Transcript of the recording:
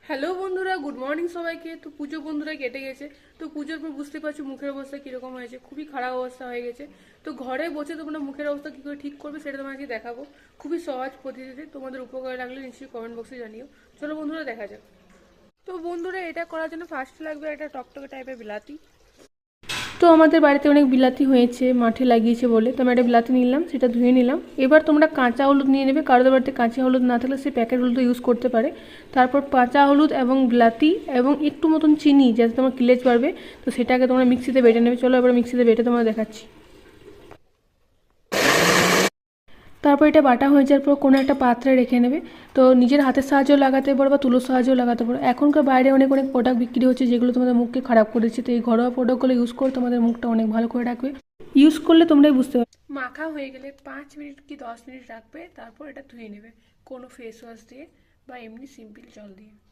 Hello বন্ধুরা, good morning সবাইকে। তো পুজো বন্ধুরা কেটে গেছে। তো পুজোর পর বুঝতে পারছো মুখের অবস্থা কিরকম হয়েছে, খুবই খারাপ অবস্থা হয়ে গেছে। তো ঘরে বসে তোমরা মুখের অবস্থা কি করে ঠিক করবে সেটা তোমাকে দেখাবো, খুবই সহজ পদ্ধতিতে। তোমাদের উপকার লাগলে নিশ্চয়ই কমেন্ট বক্সে জানিও। চলো বন্ধুরা দেখা যাক। তো বন্ধুরা, এটা করার জন্য ফার্স্ট লাগবে একটা টকটকে টাইপের বিলাতি। তো আমাদের বাড়িতে অনেক বিলাতি হয়েছে, মাঠে লাগিয়েছে বলে তো আমি একটা বিলাতি নিলাম, সেটা ধুয়ে নিলাম। এবার তোমরা কাঁচা হলুদ নিয়ে নেবে, কারোদের বাড়িতে কাঁচা হলুদ না থাকলে সে প্যাকেট হলুদ ইউজ করতে পারে। তারপর কাঁচা হলুদ এবং বিলাতি এবং একটু মতন চিনি, যাতে তোমার কিলেজ বাড়বে। তো সেটাকে তোমরা মিক্সিতে বেটে নেবে। চলো এবার মিক্সিতে বেটে তোমরা দেখাচ্ছি। তারপর এটা বাটা হয়ে যাওয়ার পর কোনো একটা পাত্রে রেখে নেবে। তো নিজের হাতের সাহায্যেও লাগাতে পারো বা তুলোর সাহায্যেও লাগাতে পারো। এখনকার বাইরে অনেক অনেক প্রোডাক্ট বিক্রি হচ্ছে যেগুলো তোমাদের মুখকে খারাপ করে দিচ্ছে। তো এই ঘরোয়া প্রোডাক্টগুলো ইউজ করে তোমাদের মুখটা অনেক ভালো করে রাখবে। ইউজ করলে তোমরাই বুঝতে পারবে। মাখা হয়ে গেলে 5 মিনিট কি 10 মিনিট রাখবে, তারপর এটা ধুয়ে নেবে কোনো ফেস ওয়াশ দিয়ে বা এমনি সিম্পল জল দিয়ে।